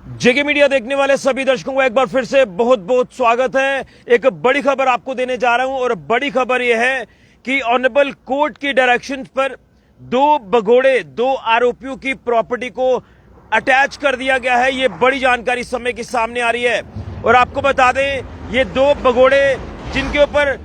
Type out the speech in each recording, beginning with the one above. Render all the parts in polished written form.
जेके media देखने वाले सभी दर्शकों को एक बार फिर से बहुत बहुत स्वागत है। एक बड़ी खबर आपको देने जा रहा हूं और बड़ी खबर यह है कि ऑनरेबल कोर्ट की डायरेक्शन पर दो आरोपियों की प्रॉपर्टी को अटैच कर दिया गया है। ये बड़ी जानकारी समय की सामने आ रही है और आपको बता दें ये दो भगोड़े जिनके ऊपर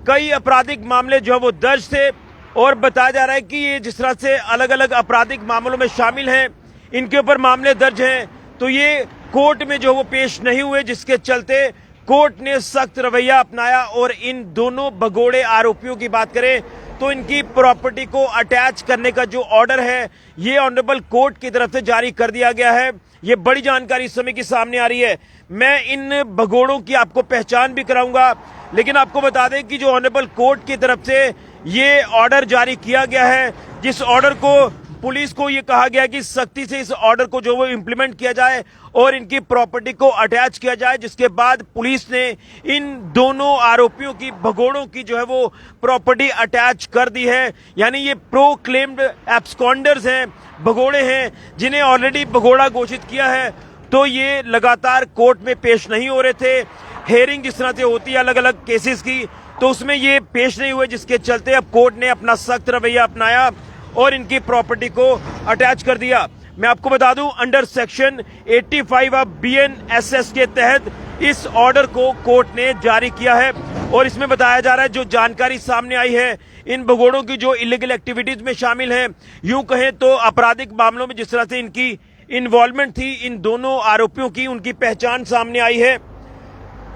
कई आपराधिक मामले जो है वो दर्ज थे और बताया जा रहा है कि ये जिस तरह से अलग अलग आपराधिक मामलों में शामिल हैं, इनके ऊपर मामले दर्ज हैं, तो ये कोर्ट में जो वो पेश नहीं हुए, जिसके चलते कोर्ट ने सख्त रवैया अपनाया और इन दोनों भगोड़े आरोपियों की बात करें तो इनकी प्रॉपर्टी को अटैच करने का जो ऑर्डर है ये ऑनरेबल कोर्ट की तरफ से जारी कर दिया गया है। ये बड़ी जानकारी इस समय की सामने आ रही है। मैं इन भगोड़ों की आपको पहचान भी कराऊंगा, लेकिन आपको बता दें कि जो ऑनरेबल कोर्ट की तरफ से ये ऑर्डर जारी किया गया है, जिस ऑर्डर को पुलिस को ये कहा गया कि सख्ती से इस ऑर्डर को जो वो इंप्लीमेंट किया जाए और इनकी प्रॉपर्टी को अटैच किया जाए, जिसके बाद पुलिस ने इन दोनों आरोपियों की भगोड़ों की जो है वो प्रॉपर्टी अटैच कर दी है। यानी ये प्रोक्लेम्ड एब्सकॉन्डर्स हैं, भगोड़े हैं, जिन्हें ऑलरेडी भगोड़ा घोषित किया है। तो ये लगातार कोर्ट में पेश नहीं हो रहे थे। हेयरिंग जिस तरह से होती है अलग अलग केसेस की, तो उसमें ये पेश नहीं हुए, जिसके चलते अब कोर्ट ने अपना सख्त रवैया अपनाया और इनकी प्रॉपर्टी को अटैच कर दिया। मैं आपको बता दूं अंडर सेक्शन 85 ऑफ BNSS के तहत इस ऑर्डर को कोर्ट ने जारी किया है और इसमें बताया जा रहा है जो जानकारी सामने आई है इन भगोड़ों की जो इलीगल एक्टिविटीज में शामिल हैं, यूं कहें तो आपराधिक मामलों में जिस तरह से इनकी इन्वॉल्वमेंट थी इन दोनों आरोपियों की, उनकी पहचान सामने आई है।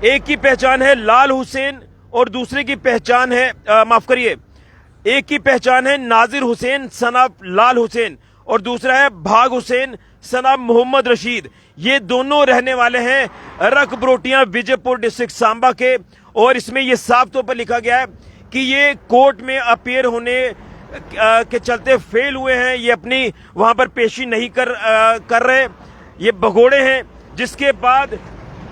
एक की पहचान है लाल हुसैन और दूसरे की पहचान है एक की पहचान है नाजिर हुसैन सनाब लाल हुसैन और दूसरा है भाग हुसैन सनाब मोहम्मद रशीद। ये दोनों रहने वाले हैं रकब्रोटियां विजयपुर डिस्ट्रिक्ट सांबा के और इसमें ये साफ तौर पर लिखा गया है कि ये कोर्ट में अपीयर होने के चलते फेल हुए हैं, ये अपनी वहां पर पेशी नहीं कर रहे, ये भगोड़े हैं। जिसके बाद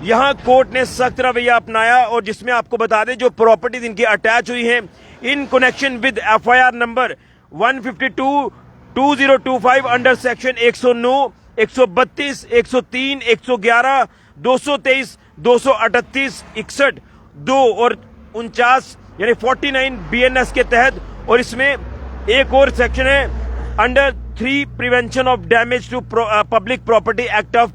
यहां कोर्ट ने सख्त रवैया अपनाया और जिसमें आपको बता दें जो प्रॉपर्टीज इनकी अटैच हुई हैं in connection with FIR number 152/2025 under section 109, 132, 103, 111, 223, 238, 61, 2 और 49 यानी 49 BNS के तहत। और इसमें एक और सेक्शन है under 3 prevention of damage to public property act of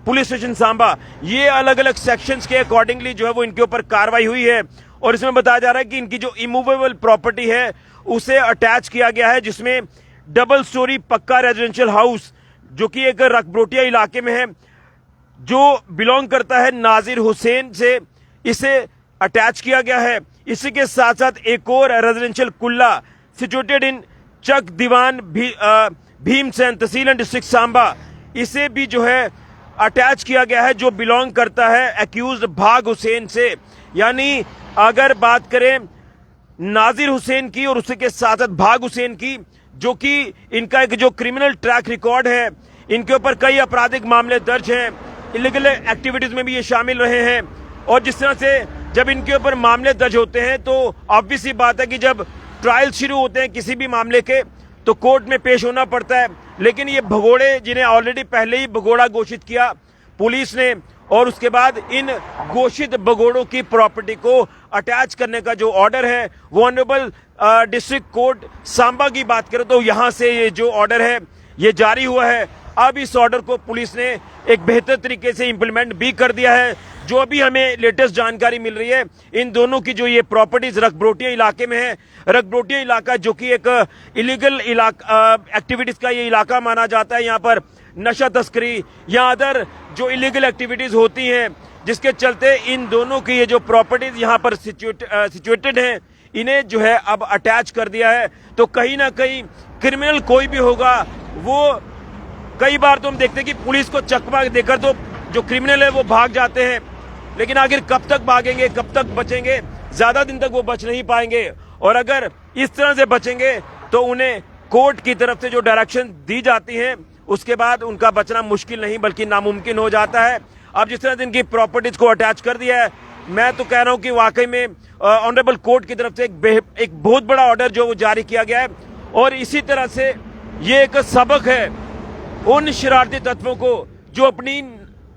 police station Samba. ये अलग अलग सेक्शंस के अकॉर्डिंगली जो है वो इनके ऊपर कार्रवाई हुई है और इसमें बताया जा रहा है कि इनकी जो इमूवेबल प्रॉपर्टी है उसे अटैच किया गया है, जिसमें डबल स्टोरी पक्का रेजिडेंशियल हाउस जो कि एक रकब्रोटिया इलाके में है, जो बिलोंग करता है नाजिर हुसैन से, इसे अटैच किया गया है। इसी के साथ साथ एक और रेजिडेंशियल कुल्ला situated in Chak Diwan Bhimsen tehsil and district Samba, इसे भी जो है अटैच किया गया है, जो बिलोंग करता है एक्यूज्ड भाग हुसैन से। यानी अगर बात करें नाजिर हुसैन की और उसी के साथ साथ भाग हुसैन की, जो कि इनका एक जो क्रिमिनल ट्रैक रिकॉर्ड है, इनके ऊपर कई आपराधिक मामले दर्ज हैं, इलीगल एक्टिविटीज में भी ये शामिल रहे हैं। और जिस तरह से जब इनके ऊपर मामले दर्ज होते हैं तो ऑब्वियस सी बात है कि जब ट्रायल शुरू होते हैं किसी भी मामले के तो कोर्ट में पेश होना पड़ता है। लेकिन ये भगोड़े जिन्हें ऑलरेडी पहले ही भगोड़ा घोषित किया पुलिस ने और उसके बाद इन घोषित भगोड़ों की प्रॉपर्टी को अटैच करने का जो ऑर्डर है वो ऑनरेबल डिस्ट्रिक्ट कोर्ट सांबा की बात करें तो यहां से ये जो ऑर्डर है ये जारी हुआ है। अब इस ऑर्डर को पुलिस ने एक बेहतर तरीके से इंप्लीमेंट भी कर दिया है। जो अभी हमें लेटेस्ट जानकारी मिल रही है इन दोनों की जो ये प्रॉपर्टीज रकब्रोटिया इलाके में है, रकब्रोटिया इलाका जो कि एक इलीगल एक्टिविटीज का ये इलाका माना जाता है, यहाँ पर नशा तस्करी या अदर जो इलीगल एक्टिविटीज होती हैं, जिसके चलते इन दोनों की ये जो प्रॉपर्टीज यहाँ पर सिचुएटेड हैं इन्हें जो है अब अटैच कर दिया है। तो कहीं ना कहीं क्रिमिनल कोई भी होगा वो, कई बार तो हम देखते हैं कि पुलिस को चकमा देकर तो जो क्रिमिनल है वो भाग जाते हैं, लेकिन आखिर कब तक भागेंगे, कब तक बचेंगे, ज्यादा दिन तक वो बच नहीं पाएंगे। और अगर इस तरह से बचेंगे तो उन्हें कोर्ट की तरफ से जो डायरेक्शन दी जाती है उसके बाद उनका बचना मुश्किल नहीं बल्कि नामुमकिन हो जाता है। अब जिस तरह से इनकी प्रॉपर्टीज को अटैच कर दिया है, मैं तो कह रहा हूं कि वाकई में ऑनरेबल कोर्ट की तरफ से एक बहुत बड़ा ऑर्डर जो वो जारी किया गया है और इसी तरह से ये एक सबक है उन शरारती तत्वों को जो अपनी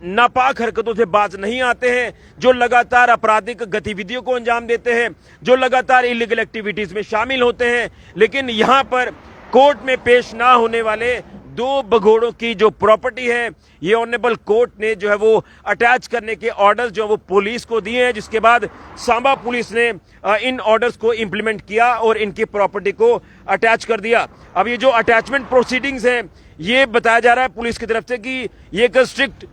नापाक हरकतों से बाज नहीं आते हैं, जो लगातार आपराधिक गतिविधियों को अंजाम देते हैं, जो लगातार इलीगल एक्टिविटीज में शामिल होते हैं, लेकिन यहां पर कोर्ट में पेश ना होने वाले दो भगोड़ों की जो प्रॉपर्टी है, ये ऑनरेबल कोर्ट ने जो है वो अटैच करने के ऑर्डर्स जो वो पुलिस को दिए हैं, जिसके बाद सांबा पुलिस ने इन ऑर्डर्स को इंप्लीमेंट किया और इनकी प्रॉपर्टी को अटैच कर दिया। अब ये जो अटैचमेंट प्रोसीडिंग्स हैं, ये बताया जा रहा है पुलिस की तरफ से कि ये एक स्ट्रिक्ट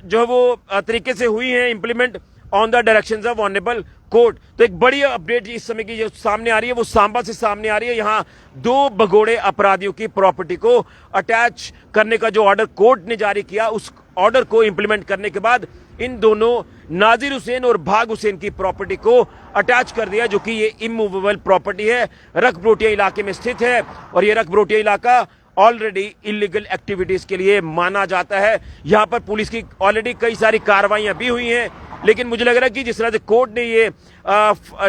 जो है वो तरीके से हुई है implement on the directions of honourable court. तो एक बड़ी अपडेट इस समय की जो सामने आ रही है वो सांबा से सामने आ रही है। यहां दो भगोड़े अपराधियों की प्रॉपर्टी को अटैच करने का जो ऑर्डर कोर्ट ने जारी किया, उस ऑर्डर को इंप्लीमेंट करने के बाद इन दोनों नाजिर हुसैन और भाग हुसैन की प्रॉपर्टी को अटैच कर दिया, जो कि ये इमूवेबल प्रॉपर्टी है, रकबरोटिया इलाके में स्थित है। और ये रकबरोटिया इलाका ऑलरेडी इलीगल एक्टिविटीज के लिए माना जाता है। यहां पर पुलिस की ऑलरेडी कई सारी कार्रवाइयां भी हुई हैं, लेकिन मुझे लग रहा है कि जिस तरह से कोर्ट ने ये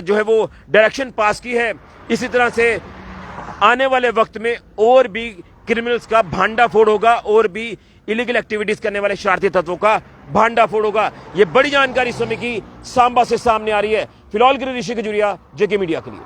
जो है वो डायरेक्शन पास की है, इसी तरह से आने वाले वक्त में और भी क्रिमिनल्स का भांडाफोड़ होगा और भी इलीगल एक्टिविटीज करने वाले शरारती तत्वों का भांडाफोड़ होगा। ये बड़ी जानकारी इस समय की सांबा से सामने आ रही है। फिलहाल के लिए ऋषि खजूरिया, जेके मीडिया के लिए।